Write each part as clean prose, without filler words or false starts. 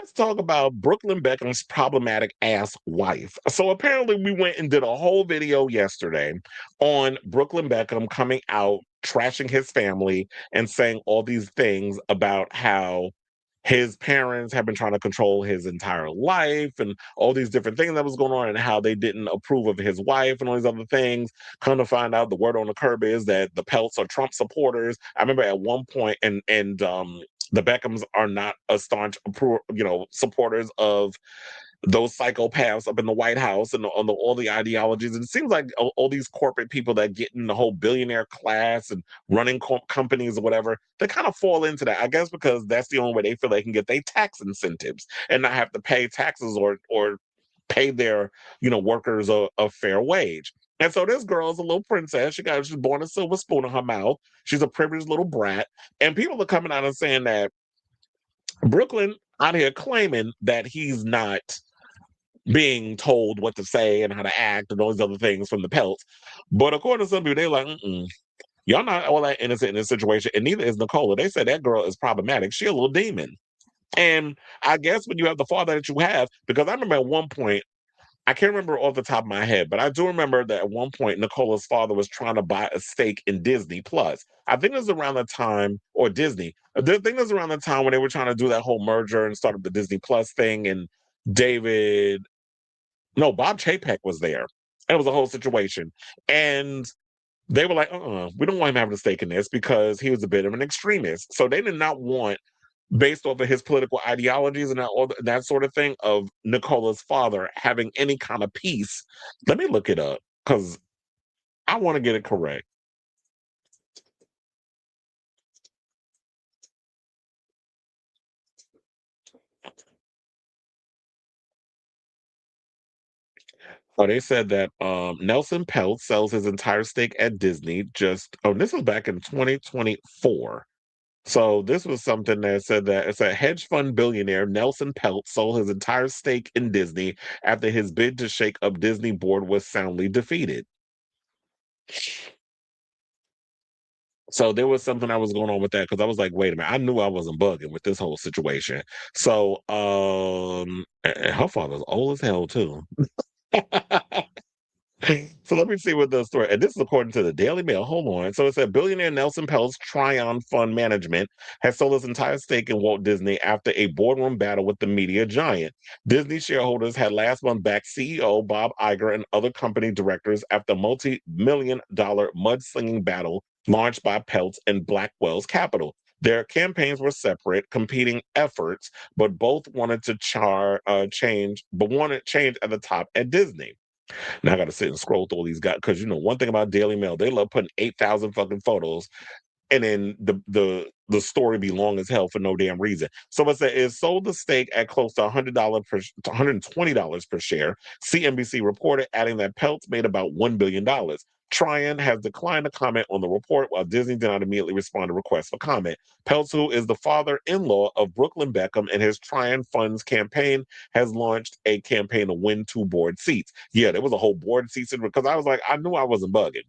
Let's talk about Brooklyn Beckham's problematic ass wife. So apparently, we went and did a whole video yesterday on Brooklyn Beckham coming out, trashing his family, and saying all these things about how his parents have been trying to control his entire life and all these different things that was going on and how they didn't approve of his wife and all these other things. Come to find out, the word on the curb is that the Peltz are Trump supporters. I remember at one point, and the Beckhams are not a staunch, supporters of those psychopaths up in the White House and on all the ideologies. And it seems like all these corporate people that get in the whole billionaire class and running companies or whatever, they kind of fall into that. I guess because that's the only way they feel they can get their tax incentives and not have to pay taxes or pay their workers a fair wage. And so this girl is a little princess. She's born a silver spoon in her mouth. She's a privileged little brat. And people are coming out and saying that Brooklyn out here claiming that he's not being told what to say and how to act and all these other things from the Pelts. But according to some people, they're like, y'all not all that innocent in this situation. And neither is Nicola. They said that girl is problematic. She a little demon. And I guess when you have the father that you have, because I remember at one point, I can't remember off the top of my head, but I do remember that at one point Nicola's father was trying to buy a stake in Disney Plus. I think it was around the time, or Disney. I think it was around the time when they were trying to do that whole merger and started the Disney Plus thing. And David, no, Bob Chapek was there. And it was a whole situation. And they were like, we don't want him having a stake in this because he was a bit of an extremist. So they did not want, based off of his political ideologies and that sort of thing, of Nicola's father having any kind of peace. Let me look it up because I want to get it correct. Oh, they said that Nelson Peltz sells his entire stake at Disney. This was back in 2024. So this was something that said that it's a hedge fund billionaire, Nelson Peltz, sold his entire stake in Disney after his bid to shake up Disney board was soundly defeated. So there was something that was going on with that because I was like, wait a minute, I knew I wasn't bugging with this whole situation. So and her father's old as hell too. So let me see what the story, and this is according to the Daily Mail. Hold on. So it said billionaire Nelson Peltz Tryon Fund Management has sold his entire stake in Walt Disney after a boardroom battle with the media giant. Disney shareholders had last month backed CEO Bob Iger and other company directors after a multi-million-dollar mudslinging battle launched by Peltz and Blackwell's Capital. Their campaigns were separate, competing efforts, but both wanted to change, but wanted change at the top at Disney. Now I got to sit and scroll through all these guys because one thing about Daily Mail, they love putting 8,000 fucking photos, and then the story be long as hell for no damn reason. So it sold the stake at close to $120 per share. CNBC reported, adding that Peltz made about $1 billion. Tryon has declined to comment on the report, while Disney did not immediately respond to requests for comment. Peltz, who is the father-in-law of Brooklyn Beckham and his Tryon Funds campaign, has launched a campaign to win 2 board seats. Yeah, there was a whole board seats because I was like, I knew I wasn't bugging.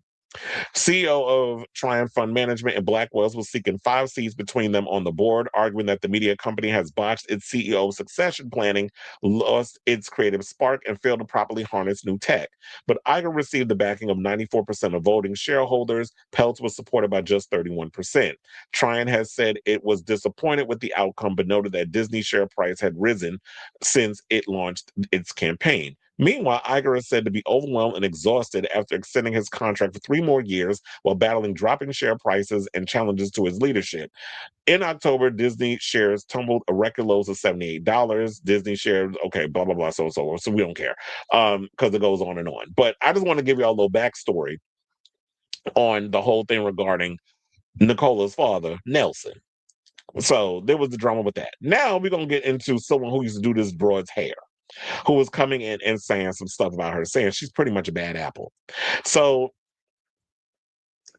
CEO of Triumph Fund Management and Blackwells was seeking 5 seats between them on the board, arguing that the media company has botched its CEO succession planning, lost its creative spark, and failed to properly harness new tech. But Iger received the backing of 94% of voting shareholders. Peltz was supported by just 31%. Triumph has said it was disappointed with the outcome, but noted that Disney's share price had risen since it launched its campaign. Meanwhile, Iger is said to be overwhelmed and exhausted after extending his contract for 3 more years while battling dropping share prices and challenges to his leadership. In October, Disney shares tumbled a record lows of $78. Disney shares, okay, blah, blah, blah, so we don't care because it goes on and on. But I just want to give you all a little backstory on the whole thing regarding Nicola's father, Nelson. So there was the drama with that. Now we're going to get into someone who used to do this broad's hair, who was coming in and saying some stuff about her, saying she's pretty much a bad apple. So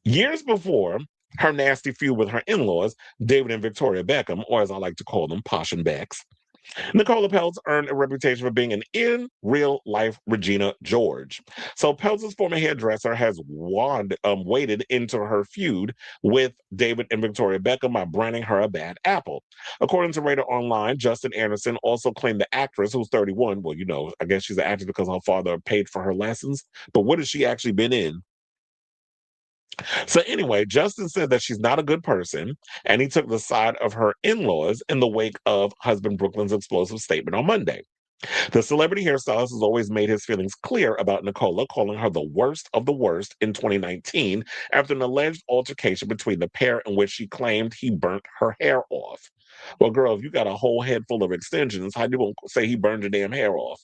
years before her nasty feud with her in-laws, David and Victoria Beckham, or as I like to call them, Posh and Becks, Nicola Peltz earned a reputation for being an in real life Regina George. So Peltz's former hairdresser has waded into her feud with David and Victoria Beckham by branding her a bad apple. According to Radar Online, Justin Anderson also claimed the actress, who's 31, well, I guess she's an actress because her father paid for her lessons. But what has she actually been in? So anyway, Justin said that she's not a good person, and he took the side of her in-laws in the wake of husband Brooklyn's explosive statement on Monday. The celebrity hairstylist has always made his feelings clear about Nicola, calling her the worst of the worst in 2019 after an alleged altercation between the pair in which she claimed he burnt her hair off. Well, girl, if you got a whole head full of extensions, how you gonna say he burned your damn hair off?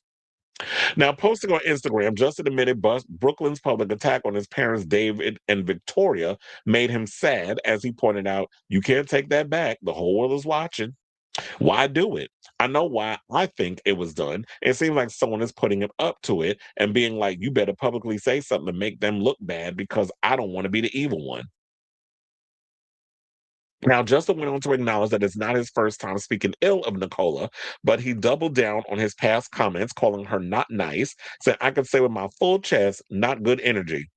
Now, posting on Instagram, Justin admitted Brooklyn's public attack on his parents, David and Victoria, made him sad. As he pointed out, you can't take that back. The whole world is watching. Why do it? I know why I think it was done. It seems like someone is putting him up to it and being like, you better publicly say something to make them look bad because I don't want to be the evil one. Now, Justin went on to acknowledge that it's not his first time speaking ill of Nicola, but he doubled down on his past comments, calling her not nice, said, I could say with my full chest, not good energy.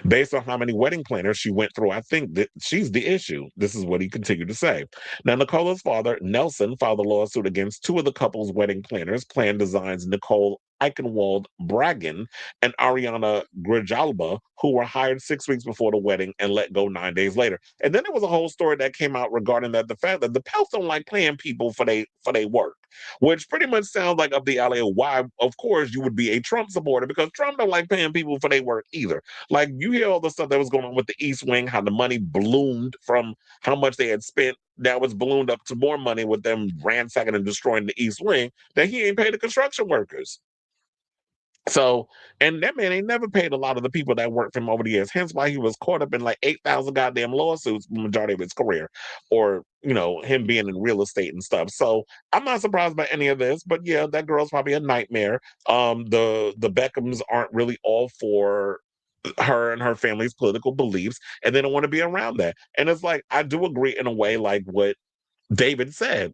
Based on how many wedding planners she went through, I think that she's the issue. This is what he continued to say. Now, Nicola's father, Nelson, filed a lawsuit against two of the couple's wedding planners, Plan Designs Nicole Eichenwald Bragan and Ariana Grijalba, who were hired 6 weeks before the wedding and let go 9 days later. And then there was a whole story that came out regarding that the fact that the Pelts don't like paying people for they work, which pretty much sounds like up the alley of why, of course, you would be a Trump supporter because Trump don't like paying people for their work either. Like you hear all the stuff that was going on with the East Wing, how the money ballooned from how much they had spent. That was ballooned up to more money with them ransacking and destroying the East Wing. That he ain't paid the construction workers. So, and that man ain't never paid a lot of the people that worked for him over the years. Hence why he was caught up in like 8,000 goddamn lawsuits the majority of his career, or, him being in real estate and stuff. So I'm not surprised by any of this, but yeah, that girl's probably a nightmare. The Beckhams aren't really all for her and her family's political beliefs, and they don't want to be around that. And it's like, I do agree in a way, like what David said.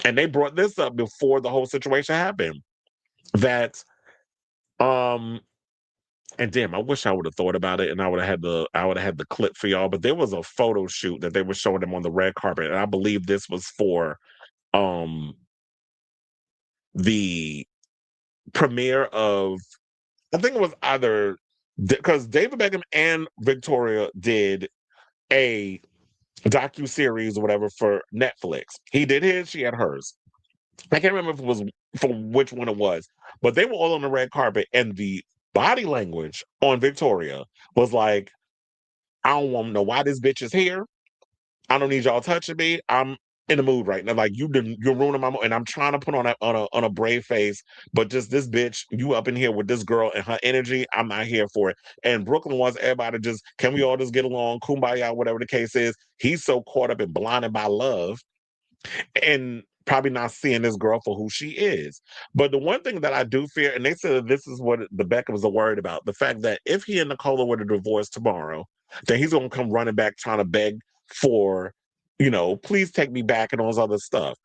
And they brought this up before the whole situation happened. That um and damn, I wish I would have thought about it and I would have had the clip for y'all. But there was a photo shoot that they were showing them on the red carpet, and I believe this was for um the premiere of, I think it was either because David Beckham and Victoria did a docu series or whatever for Netflix. He did his, she had hers. I can't remember if it was from which one it was, but they were all on the red carpet, and the body language on Victoria was like, I don't want to know why this bitch is here. I don't need y'all touching me. I'm in the mood right now. Like you're ruining my mood, and I'm trying to put on a brave face, but just this bitch, you up in here with this girl and her energy, I'm not here for it. And Brooklyn wants everybody to just, can we all just get along, kumbaya, whatever the case is. He's so caught up and blinded by love and probably not seeing this girl for who she is. But the one thing that I do fear, and they said that this is what the Beckhams are worried about, the fact that if he and Nicola were to divorce tomorrow, then he's going to come running back trying to beg for, please take me back and all this other stuff.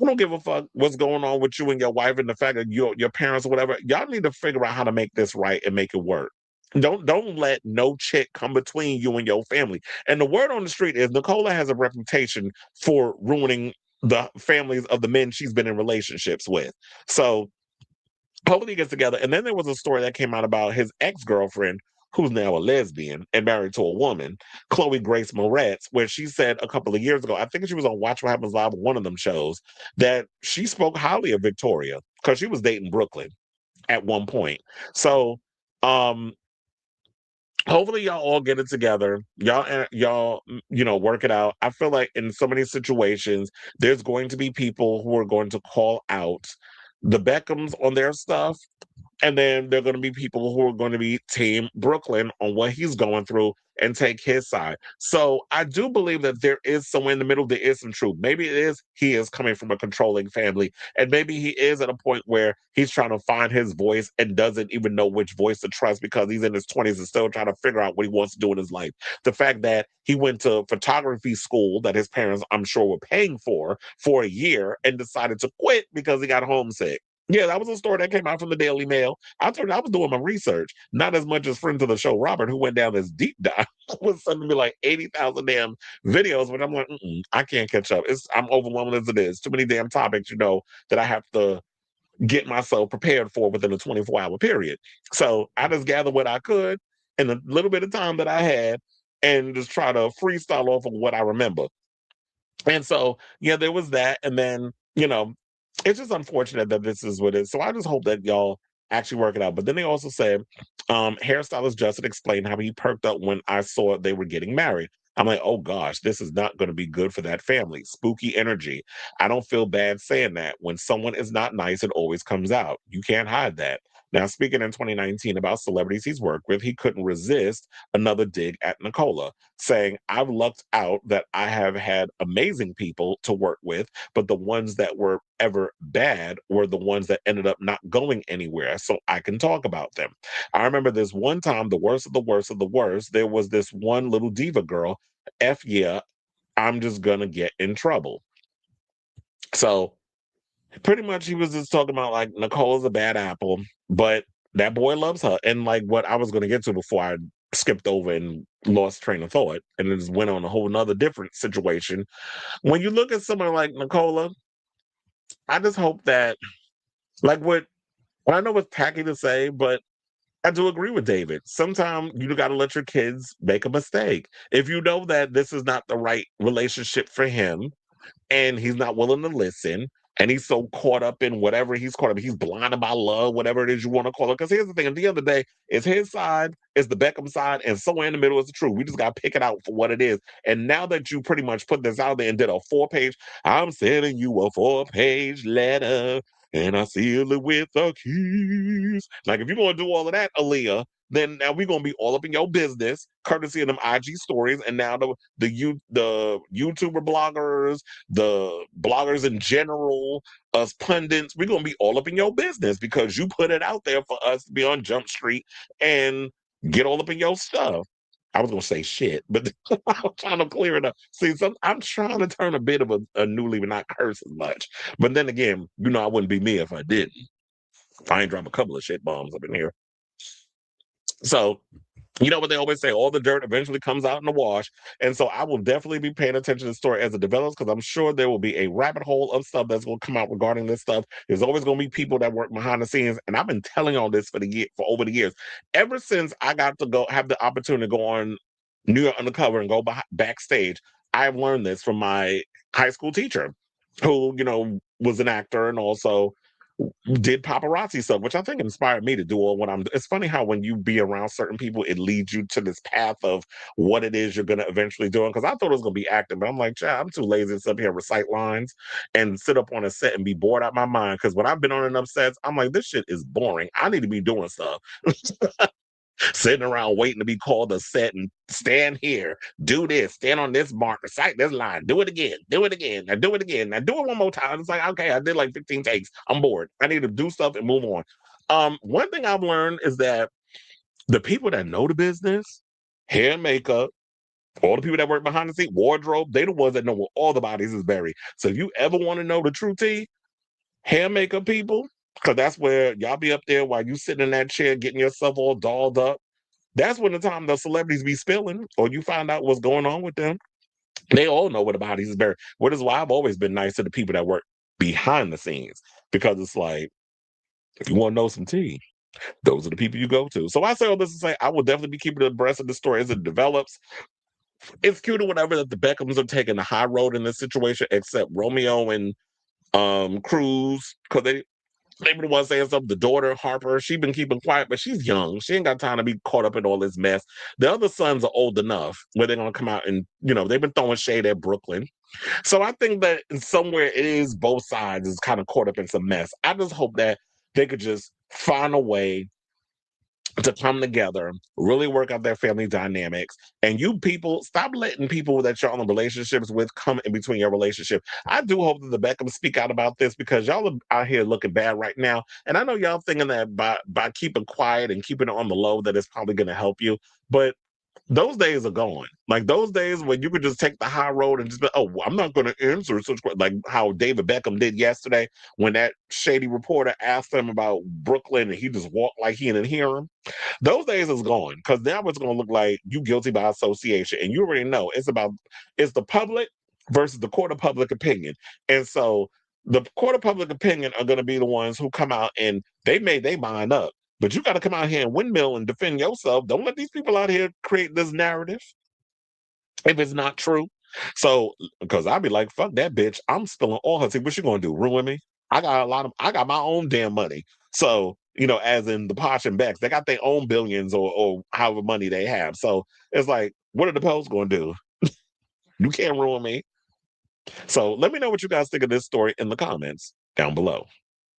I don't give a fuck what's going on with you and your wife and the fact that your parents or whatever. Y'all need to figure out how to make this right and make it work. Don't let no chick come between you and your family. And the word on the street is Nicola has a reputation for ruining the families of the men she's been in relationships with. So hopefully he gets together. And then there was a story that came out about his ex-girlfriend, who's now a lesbian and married to a woman, Chloe Grace Moretz, where she said a couple of years ago, I think she was on Watch What Happens Live, one of them shows, that she spoke highly of Victoria because she was dating Brooklyn at one point. So um hopefully y'all all get it together. Y'all work it out. I feel like in so many situations there's going to be people who are going to call out the Beckhams on their stuff, And then there are going to be people who are going to be Team Brooklyn on what he's going through and take his side. So I do believe that there is somewhere in the middle, there is some truth. Maybe it is he is coming from a controlling family, and maybe he is at a point where he's trying to find his voice and doesn't even know which voice to trust because he's in his 20s and still trying to figure out what he wants to do in his life. The fact that he went to photography school that his parents, I'm sure, were paying for a year and decided to quit because he got homesick. Yeah, that was a story that came out from the Daily Mail. I was doing my research, not as much as friend to the show Robert, who went down this deep dive with something to be like 80,000 damn videos. But I'm like, I can't catch up. I'm overwhelmed as it is. Too many damn topics, that I have to get myself prepared for within a 24-hour period. So I just gathered what I could in the little bit of time that I had and just try to freestyle off of what I remember. And so, yeah, there was that. And then, it's just unfortunate that this is what it is. So I just hope that y'all actually work it out. But then they also said, hairstylist Justin explained how he perked up when I saw they were getting married. I'm like, oh gosh, this is not going to be good for that family. Spooky energy. I don't feel bad saying that. When someone is not nice, it always comes out. You can't hide that. Now, speaking in 2019 about celebrities he's worked with, he couldn't resist another dig at Nicola, saying, I've lucked out that I have had amazing people to work with, but the ones that were ever bad were the ones that ended up not going anywhere. So I can talk about them. I remember this one time, the worst of the worst of the worst, there was this one little diva girl, F yeah, I'm just gonna get in trouble. So pretty much he was just talking about like Nicola's a bad apple, but that boy loves her. And like what I was gonna get to before I skipped over and lost train of thought and then just went on a whole nother different situation. When you look at someone like Nicola, I just hope that like what I know it's tacky to say, but I do agree with David. Sometimes you got to let your kids make a mistake. If you know that this is not the right relationship for him, and he's not willing to listen. And he's so caught up in whatever he's caught up. He's blinded by love, whatever it is you want to call it. Because here's the thing: at the end of the day, it's his side, it's the Beckham side, and somewhere in the middle is the truth. We just got to pick it out for what it is. And now that you pretty much put this out there and did a 4-page, I'm sending you a 4-page letter, and I seal it with a kiss. Like if you're gonna do all of that, Aaliyah, then now we're gonna be all up in your business, courtesy of them IG stories, and now the YouTuber bloggers, the bloggers in general, us pundits, we're gonna be all up in your business because you put it out there for us to be on Jump Street and get all up in your stuff. I was gonna say shit, but I'm trying to clear it up. See, I'm trying to turn a bit of a new leaf and not curse as much. But then again, I wouldn't be me if I didn't. I ain't drop a couple of shit bombs up in here. So you know what they always say, all the dirt eventually comes out in the wash. And so I will definitely be paying attention to the story as it develops because I'm sure there will be a rabbit hole of stuff that's going to come out regarding this stuff. There's always going to be people that work behind the scenes. And I've been telling all this for over the years. Ever since I got to go have the opportunity to go on New York Undercover and go backstage, I've learned this from my high school teacher who, was an actor and also did paparazzi stuff, which I think inspired me to do all what I'm. It's funny how when you be around certain people, it leads you to this path of what it is you're going to eventually do. Because I thought it was going to be acting, but I'm like, child, I'm too lazy to sit up here and recite lines and sit up on a set and be bored out my mind. Because when I've been on enough sets, I'm like, this shit is boring. I need to be doing stuff. Sitting around waiting to be called a set and stand here, do this, stand on this mark, recite this line, do it again, now do it again, now do it one more time. It's like, okay, I did like 15 takes. I'm bored. I need to do stuff and move on. One thing I've learned is that the people that know the business, hair and makeup, all the people that work behind the scene, wardrobe, they the ones that know where all the bodies is buried. So if you ever want to know the true tea, hair and makeup people, because that's where y'all be up there while you sitting in that chair getting yourself all dolled up. That's when the time the celebrities be spilling, or you find out what's going on with them. They all know where the bodies is buried. Which is why I've always been nice to the people that work behind the scenes, because it's like, if you want to know some tea, those are the people you go to. So I say all this to say I will definitely be keeping abreast of the story as it develops. It's cute or whatever that the Beckhams are taking the high road in this situation, except Romeo and Cruz, because they were the ones saying something. The daughter, Harper, she been keeping quiet, but she's young. She ain't got time to be caught up in all this mess. The other sons are old enough where they're gonna come out and, they've been throwing shade at Brooklyn. So I think that somewhere it is both sides is kind of caught up in some mess. I just hope that they could just find a way to come together, really work out their family dynamics. And you people, stop letting people that you're on the relationships with come in between your relationship. I do hope that the Beckhams speak out about this because y'all are out here looking bad right now. And I know y'all thinking that by keeping quiet and keeping it on the low, that it's probably going to help you. But those days are gone. Like those days when you could just take the high road and just be, oh, well, I'm not going to answer such like how David Beckham did yesterday when that shady reporter asked him about Brooklyn and he just walked like he didn't hear him. Those days is gone because now it's going to look like you guilty by association, and you already know it's the public versus the court of public opinion, and so the court of public opinion are going to be the ones who come out and they made their mind up. But you got to come out here and windmill and defend yourself. Don't let these people out here create this narrative if it's not true. So, because I'd be like, fuck that bitch. I'm spilling all her tea. What you gonna do? Ruin me? I got my own damn money. So, as in the Posh and Becks, they got their own billions or however money they have. So it's like, what are the Pelts gonna do? You can't ruin me. So let me know what you guys think of this story in the comments down below.